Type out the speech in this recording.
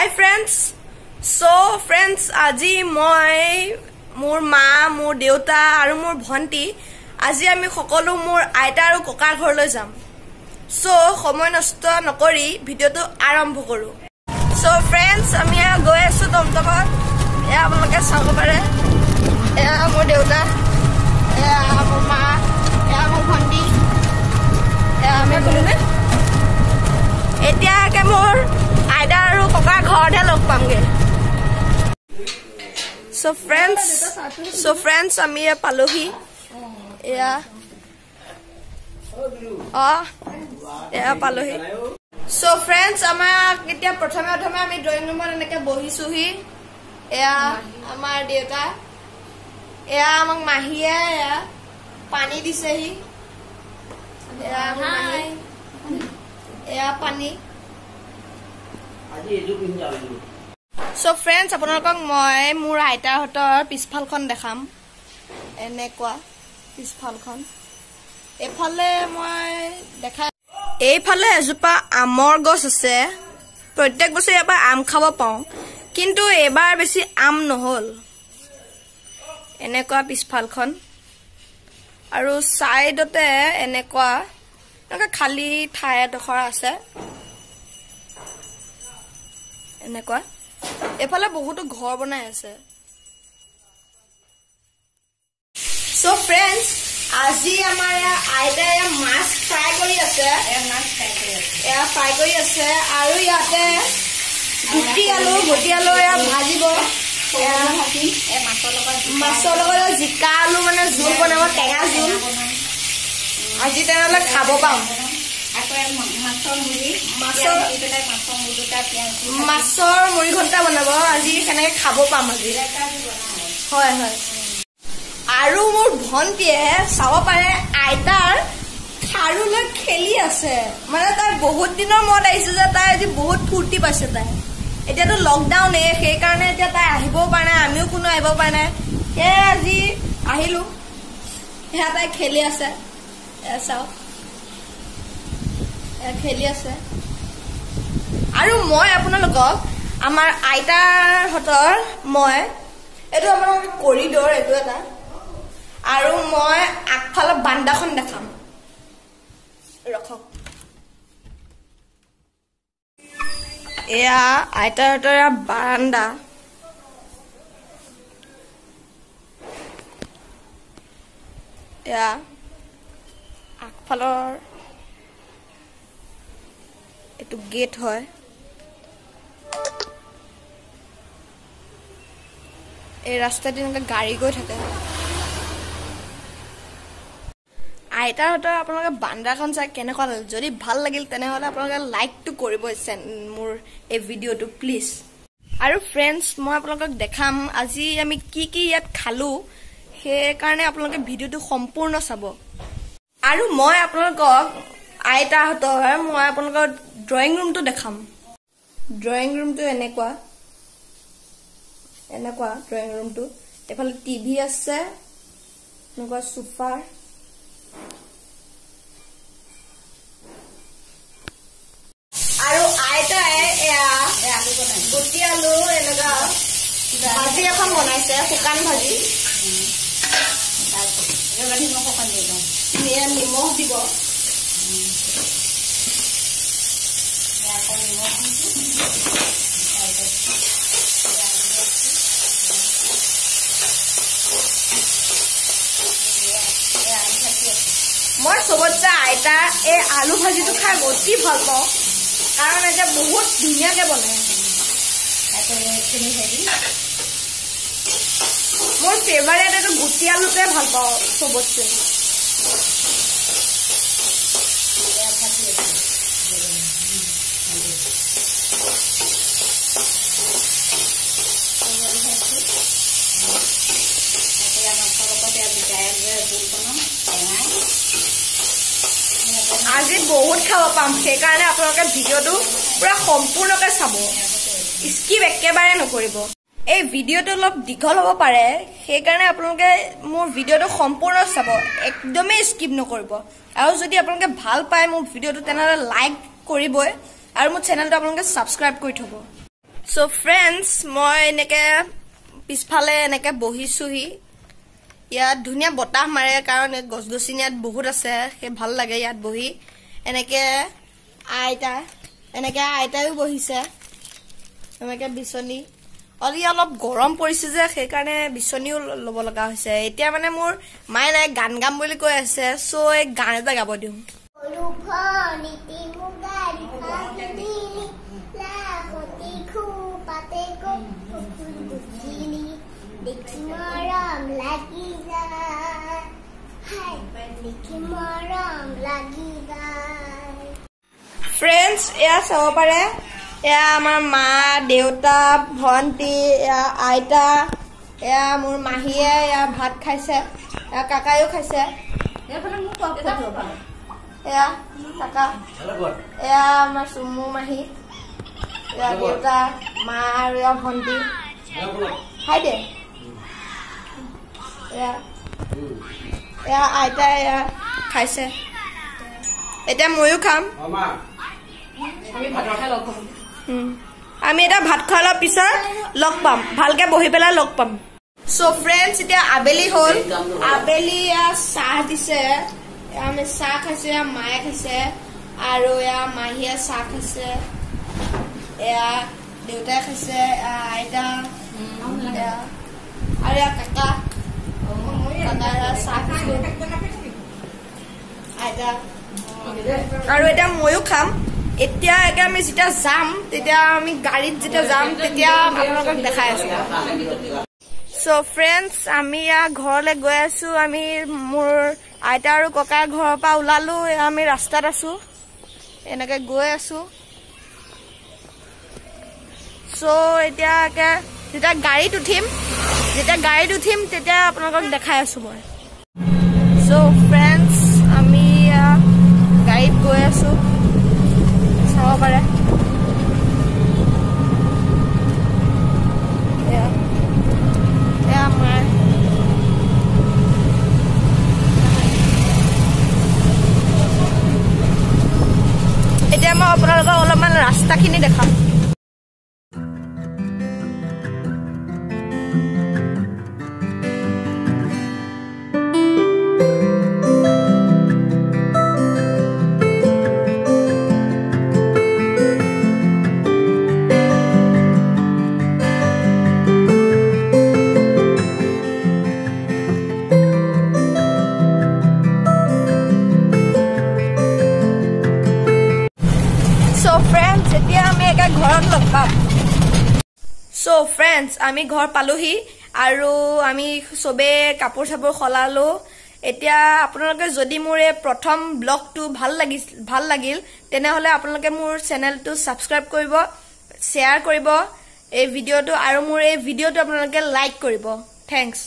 Hi friends. So friends, আজি মই মোৰ মা, মোৰ দেউতা আৰু মোৰ ভন্টি আজি আমি সকলো মোৰ আইতা আৰু ককাৰ ঘৰলৈ যাম। So সময় নষ্ট নকৰি ভিডিওটো আৰম্ভ কৰো। So friends, আমি গৈ আছো টমটমত। এয়া আপোনালোকে চাব পাৰে। এয়া মোৰ দেউতা, এয়া মোৰ মা, এয়া মোৰ ভন্টি, এয়া আমি গ'লোনে। এতিয়াকে মোৰ আইতা আৰু ককাৰ ঘৰতে লগ পামগে। So friends, আমি পালোহি। এয়া পালোহি। So friends, আমাক এতিয়া প্ৰথমে আমি ড্ৰয়িং ৰুমত এনেকে বহিছোহি। এয়া আমাৰ দেউতা, এয়া আমাক মাহীয়ে এয়া পানী দিছেহি। এয়া মাহী, এয়া পানী। So friends, আপোনালোকক মই মোৰ আইতাহঁতৰ পিছফালখন দেখাম। এনেকুৱা পিছফালখন। এফালে মই দেখা, এইফালে এজোপা আমৰ গছ আছে। প্ৰত্যেক বছৰে ইয়াৰ পৰা আম খাব পাওঁ, কিন্তু এবাৰ বেছি আম নহল। এনেকুৱা পিছফালখন আৰু চাইডতে এনেকুৱা খালী ঠাই এডোখৰ আছে। এনেকুৱা এফালে বহুতো ঘৰ বনাই আছে। So friends, আজি আমাৰ আইতাই মাছ ফ্ৰাই কৰি আছে। এয়া ফ্ৰাই কৰি আছে আৰু ইয়াতে গুটি আলু এয়া ভাজিব। মাছৰ লগত জিকা আলু মানে জোল বনাব, টেঙা জোল। আজি তেনেহ'লে খাব পাম। মাছৰ মুড়ি ঘণ্টা বনাব আজি, কেনেকে খাব পাম আজি। হয় হয়। আৰু মোৰ ভন্টিয়ে চাব পাৰে আইতাৰ খাৰুলৈ খেলি আছে। মানে তাই বহুত দিনৰ মূৰত আহিছে যে তাই আজি বহুত ফূৰ্তি পাইছে। তাই এতিয়াতো লকডাউনে, সেইকাৰণে এতিয়া তাই আহিবও পৰা নাই, আমিও কোনো আহিব পৰা নাই। সেয়ে আজি আহিলো। সেয়া তাই খেলি আছে। চাওক খেলি আছে। আৰু মই আপোনালোকক আমাৰ আইতাহঁতৰ এইটো আপোনালোকৰ কৰিডৰ, এইটো এটা, আৰু মই আগফালৰ বান্দাখন দেখাম। ৰখক। এয়া আইতাহঁতৰ বাৰান্দা। এয়া আগফালৰ এইটো গেট হয়। এই ৰাস্তাদি এনেকৈ গাড়ী গৈ থাকে। আইতাহঁতৰ আপোনালোকে বান্দাখন চাই কেনেকুৱা লাগিল? যদি ভাল লাগিল তেনেহ'লে আপোনালোকে লাইকটো কৰিব মোৰ এই ভিডিঅ'টো প্লিজ। আৰু ফ্ৰেণ্ডছ, মই আপোনালোকক দেখাম আজি আমি কি ইয়াত খালো। সেইকাৰণে আপোনালোকে ভিডিঅ'টো সম্পূৰ্ণ চাব। আৰু মই আপোনালোকক আইতাহঁতৰ মই আপোনালোকৰ ড্ৰয়িং ৰুমটো দেখাম। ড্ৰয়িং ৰুমটো এনেকুৱা ড্ৰয়িং ৰুমটো। এইফালে টিভি আছে, এনেকুৱা সোফা। আৰু আইতাই এয়া গুটি আলু এনেকুৱা ভাজি এখন বনাইছে, শুকান ভাজি। নিমখ দিব। মই চবতছে আইতা এই আলু ভাজিটো খাই অতি ভাল পাওঁ, কাৰণ এতিয়া বহুত ধুনীয়াকে বনাই। মোৰ ফেভাৰেট এইটো গুটি আলুতে ভাল পাওঁ চবতছে। আজি বহুত খাব পাম, সেইকাৰণে আপোনালোকে ভিডিঅ'টো পুৰা সম্পূৰ্ণকে চাব, স্কিপ একেবাৰে নকৰিব। এই ভিডিঅ'টো অলপ দীঘল হ'ব পাৰে, সেইকাৰণে আপোনালোকে মোৰ ভিডিঅ'টো সম্পূৰ্ণ চাব, একদমেই স্কিপ নকৰিব। আৰু যদি আপোনালোকে ভাল পায় মোৰ ভিডিঅ'টো তেনেহ'লে লাইক কৰিবই, আৰু মোৰ চেনেলটো আপোনালোকে সাবস্ক্ৰাইব কৰি থব। So friends, মই এনেকে পিছফালে এনেকে বহিছোহি ইয়াত ধুনিয়া বতাহ মাৰে কাৰণ গছগছনি ইয়াত বহুত আছে হে ভাল লাগে ইয়াত বহি এনেকে আইতাও বহিছে এনেকে বিছনি অলপ গৰম পৰিছে যে সেই কাৰণে বিছনিও লব লগা হৈছে এতিয়া মানে মোৰ মাই নাই গান গাম বুলি কৈ আছে সো এক গান এটা গাব দিম Friends, এয়া চাব পাৰে এয়া আমাৰ মা দেউতা ভন্টি এয়া আইতা এয়া মোৰ মাহীয়ে এয়া ভাত খাইছে এয়া কাকায়ো খাইছে এয়া কাকা এয়া আমাৰ সুমু মাহী এয়া দেউতা মা আৰু এয়া ভন্টি খাই দে এয়া আইতা এয়া খাইছে এতিয়া ময়ো খাম আমি এটা ভাত খোৱাৰ পিছত লগ পাম ভালকে বহি পেলাই লগ পাম সো ফ্ৰেন্ডস এতিয়া আবেলি হল আবেলি চাহ দিছে আমি চাহ খাইছে মায়ে খাইছে আৰু এয়া মাহীয়ে চাহ খাইছে এয়া দেউতাই খাইছে আইতা আৰু এয়া কাকা চাহ খাইছে আইতা আৰু এটা ময়ো খাম এতিয়া আমি যেতিয়া যাম তেতিয়া আমি গাড়ীত যেতিয়া যাম তেতিয়া আপোনালোকক দেখাই আছো সো ফ্ৰেন্ডস আমি ঘৰলৈ গৈ আছো আমি মোৰ আইতা আৰু ককাৰ ঘৰৰ পৰা ওলালো আমি ৰাস্তাত আছো এনেকে গৈ আছো সো এতিয়া যেতিয়া গাড়ীত উঠিম তেতিয়া আপোনালোকক দেখাই আছো মই সো ফ্ৰেন্ডস আমি গাড়ীত গৈ আছো চাব পাৰে এতিয়া মই আপোনালোকক অলপমান ৰাস্তাখিনি দেখাম So friends, আমি ঘৰ পালোহি আৰু আমি সবে কাপোৰ চাপোৰ খলালো এতিয়া আপোনালোকে যদি মোৰ এই প্ৰথম ব্লগটো ভাল লাগিল তেনেহলে আপোনালোকে মোৰ চেনেলটো সাবস্ক্ৰাইব কৰিব শেয়াৰ কৰিব এই ভিডিওটো আৰু মোৰ এই ভিডিওটো আপোনালোকে লাইক কৰিব থ্যাঙ্কস